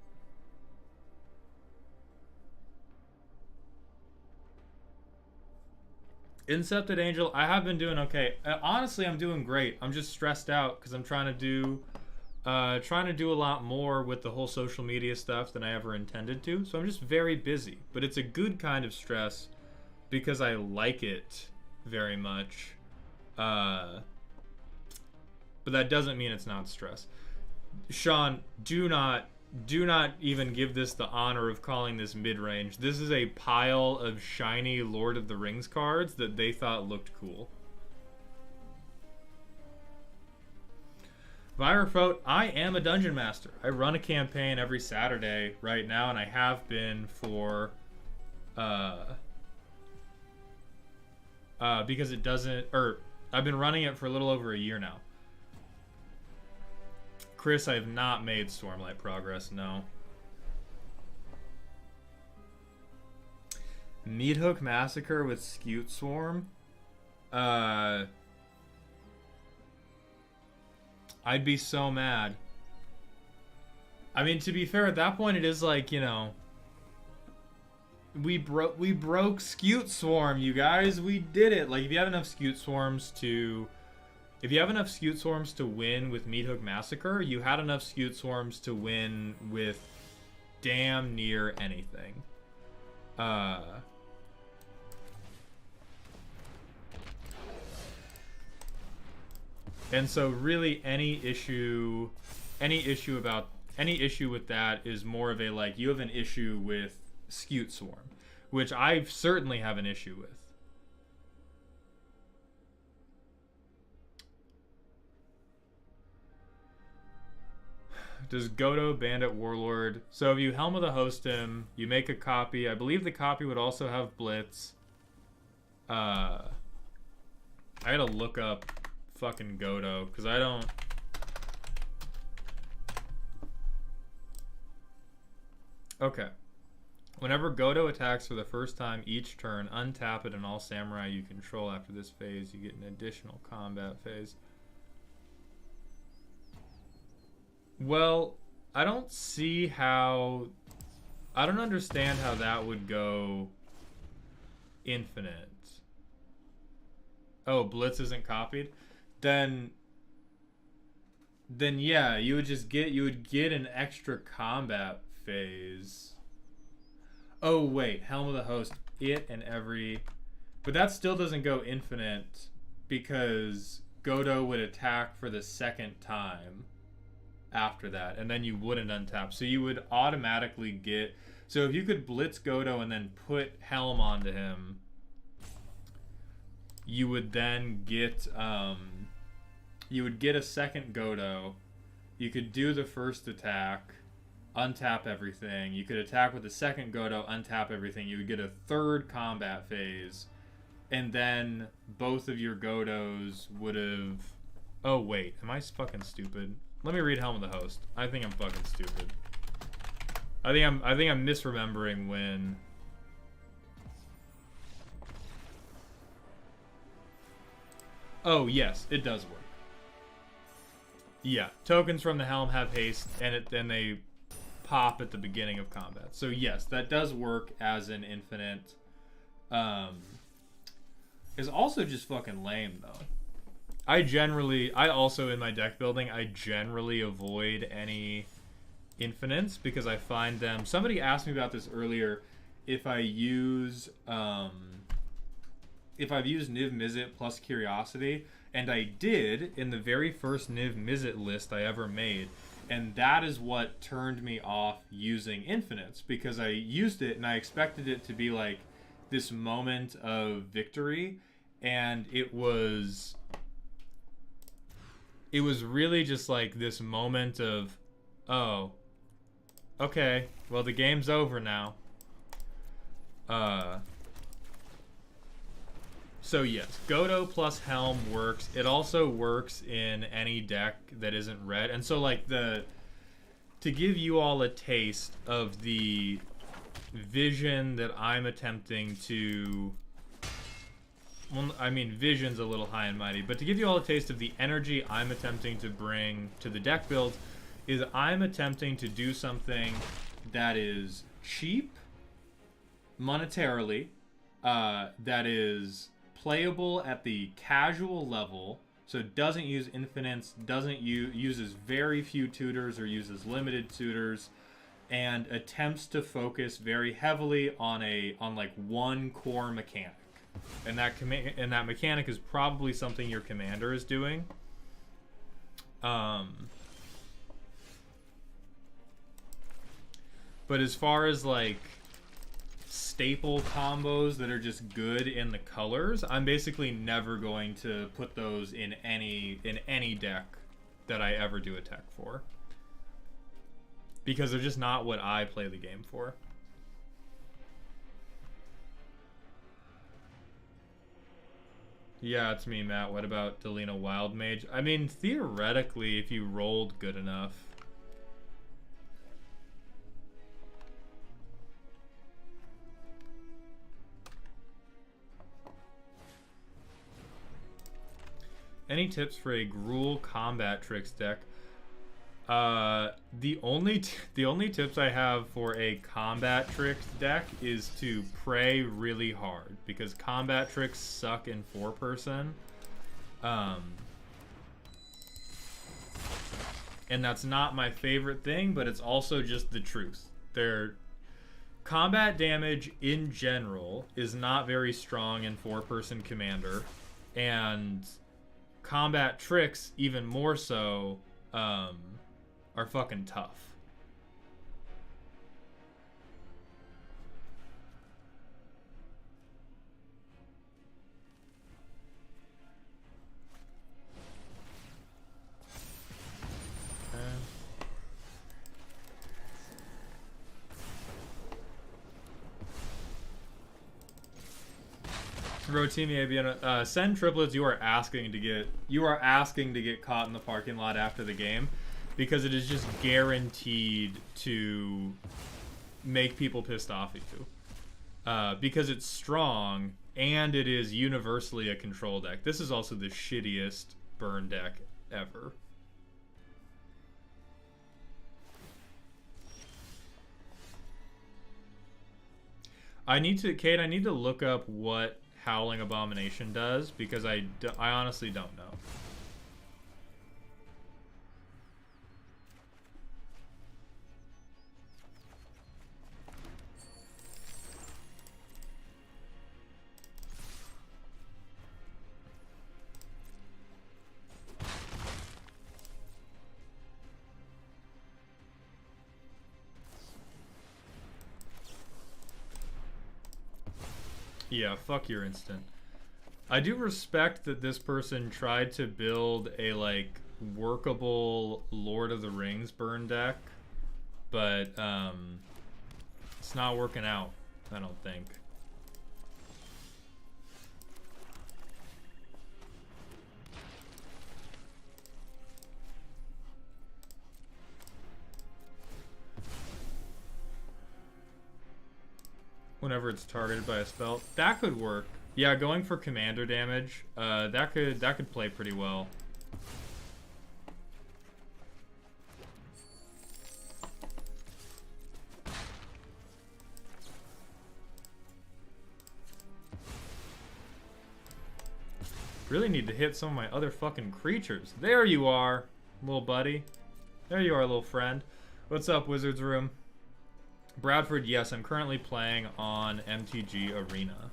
Incepted Angel, I have been doing okay. Honestly, I'm doing great. I'm just stressed out because I'm trying to do a lot more with the whole social media stuff than I ever intended to. So I'm just very busy. But it's a good kind of stress because I like it very much. But that doesn't mean it's not stress. Sean, do not even give this the honor of calling this mid-range. This is a pile of shiny Lord of the Rings cards that they thought looked cool. Virafrote, I am a dungeon master. I run a campaign every Saturday right now, and I have been for because it doesn't, or I've been running it for a little over a year now. Chris, I have not made Stormlight progress, no. Meathook Massacre with Scute Swarm? I'd be so mad. I mean, to be fair, at that point it is like, you know, we broke Scute Swarm, you guys. We did it. Like, if you have enough Scute Swarms to... If you have enough Scute Swarms to win with Meathook Massacre, you had enough Scute Swarms to win with damn near anything. And so really any issue with that is more of a, like, you have an issue with Scute Swarm, which I certainly have an issue with. Does Godo Bandit Warlord? So if you Helm of the Host him, you make a copy. I believe the copy would also have Blitz. I gotta look up fucking Godo because I don't. Okay. Whenever Godo attacks for the first time each turn, untap it, and all samurai you control after this phase, you get an additional combat phase. Well, I don't understand how that would go infinite. Oh, Blitz isn't copied? Then yeah, you would get an extra combat phase. Oh wait, Helm of the Host, it and every, but that still doesn't go infinite because Godo would attack for the second time after that, and then you wouldn't untap. So you would automatically get... So if you could blitz Godo and then put Helm onto him, you would then get you would get a second Godo. You could do the first attack, untap everything. You could attack with the second Godo, untap everything. You would get a third combat phase, and then both of your Godos would have... Oh wait, am I fucking stupid? Let me read Helm of the Host. I think I'm fucking stupid. I think I'm misremembering when... Oh yes, it does work. Yeah, tokens from the Helm have haste, and they pop at the beginning of combat. So yes, that does work as an infinite. It's also just fucking lame though. I also in my deck building, I generally avoid any infinites because I find them... Somebody asked me about this earlier. If I've used Niv Mizzet plus Curiosity, and I did in the very first Niv Mizzet list I ever made, and that is what turned me off using infinites, because I used it and I expected it to be like this moment of victory, and it was really just like this moment of, oh, okay, well the game's over now. So yes, Godo plus Helm works. It also works in any deck that isn't red. And so like to give you all a taste of the vision that I'm attempting to... Well, I mean, vision's a little high and mighty, but to give you all a taste of the energy I'm attempting to bring to the deck build, is I'm attempting to do something that is cheap monetarily, that is playable at the casual level, so it doesn't use infinites, uses very few tutors or uses limited tutors, and attempts to focus very heavily on like one core mechanic. And that mechanic is probably something your commander is doing. But as far as like staple combos that are just good in the colors, I'm basically never going to put those in any deck that I ever do a tech for, because they're just not what I play the game for. Yeah, it's me, Matt. What about Delina Wild Mage? I mean, theoretically, if you rolled good enough. Any tips for a Gruul Combat Tricks deck? The only tips I have for a Combat Tricks deck is to pray really hard, because Combat Tricks suck in 4-person. And that's not my favorite thing, but it's also just the truth. Their combat damage in general is not very strong in 4-person Commander, and Combat Tricks even more so are fucking tough. Rotimi ABN, send triplets. You are asking to get caught in the parking lot after the game, because it is just guaranteed to make people pissed off at you. Because it's strong and it is universally a control deck. This is also the shittiest burn deck ever. Kate, I need to look up what Howling Abomination does, because I honestly don't know. Yeah, fuck your instant. I do respect that this person tried to build a, like, workable Lord of the Rings burn deck, but, it's not working out, I don't think. Whenever it's targeted by a spell, that could work. Yeah, going for commander damage, that could play pretty well. Really need to hit some of my other fucking creatures. There you are, little buddy. There you are, little friend. What's up, Wizards Room? Bradford, yes, I'm currently playing on MTG Arena.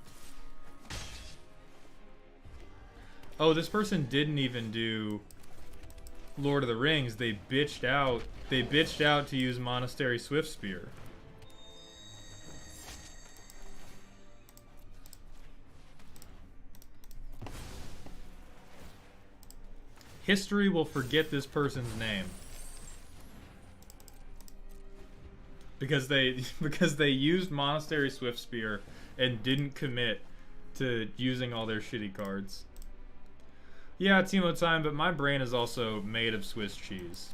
Oh, this person didn't even do Lord of the Rings. They bitched out. They bitched out to use Monastery Swiftspear. History will forget this person's name. Because they used Monastery Swiftspear and didn't commit to using all their shitty cards. Yeah, Timo time, but my brain is also made of Swiss cheese.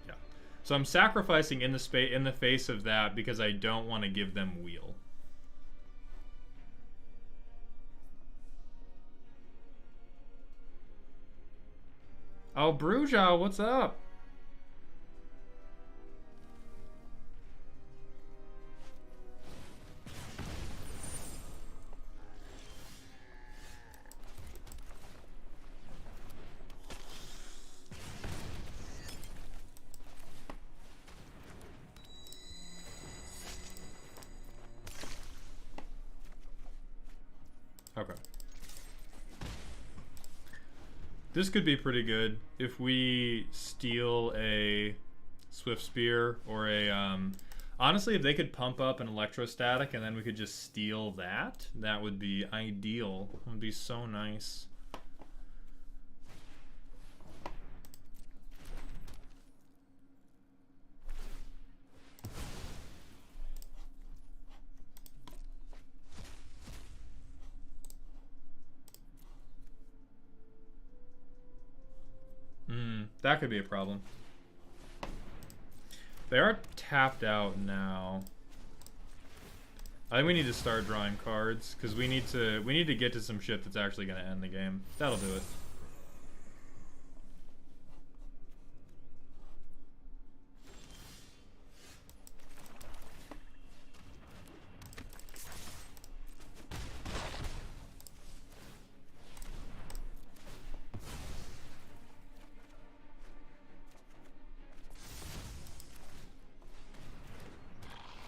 Yeah. So I'm sacrificing in the face of that because I don't want to give them wheel. Oh, Bruja, what's up? Okay. This could be pretty good if we steal a Swiftspear or a, honestly, if they could pump up an Electrostatic and then we could just steal that, that would be ideal. It would be so nice. That could be a problem. They are tapped out now. I think we need to start drawing cards because we need to get to some shit that's actually going to end the game. That'll do it.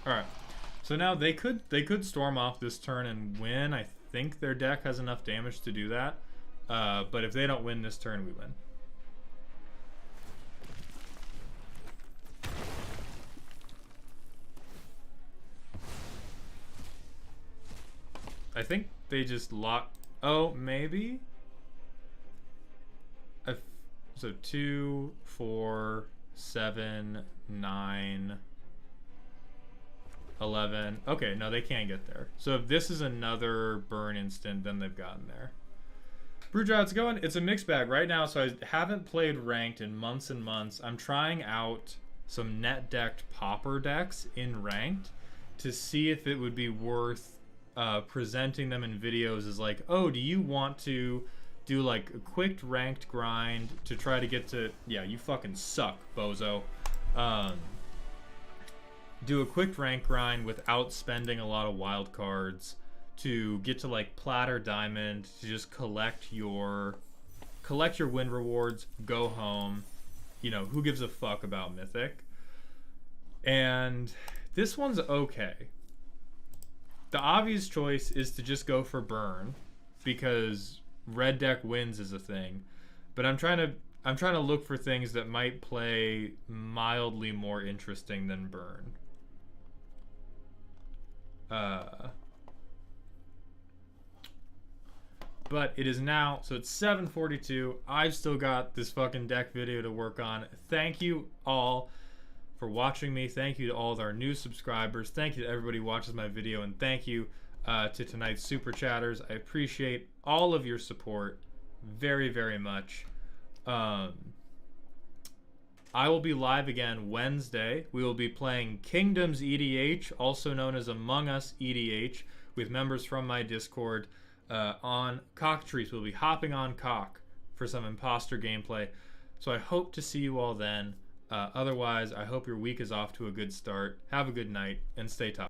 Alright, so now they could storm off this turn and win. I think their deck has enough damage to do that. But if they don't win this turn, we win. I think they just lock... Oh, maybe? So 2, 4, 7, 9... 11. Okay, no, they can't get there. So if this is another burn instant, then they've gotten there. Brewjaw, it's going. It's a mixed bag right now, so I haven't played ranked in months and months. I'm trying out some net decked Pauper decks in ranked to see if it would be worth presenting them in videos as like, oh, do you want to do like a quick ranked grind to try to get to... Yeah, you fucking suck, bozo. Do a quick rank grind without spending a lot of wild cards to get to like plat or diamond to just collect your win rewards, go home. You know, who gives a fuck about Mythic? And this one's okay. The obvious choice is to just go for burn because red deck wins is a thing. But I'm trying I'm trying to look for things that might play mildly more interesting than Burn. But it is now, so it's 7:42. I've still got this fucking deck video to work on. Thank you all for watching me. Thank you to all of our new subscribers. Thank you to everybody who watches my video. And thank you to tonight's Super Chatters. I appreciate all of your support very, very much. I will be live again Wednesday. We will be playing Kingdoms EDH, also known as Among Us EDH, with members from my Discord on Cockatrice. We'll be hopping on Cock for some imposter gameplay. So I hope to see you all then. Otherwise, I hope your week is off to a good start. Have a good night and stay tough.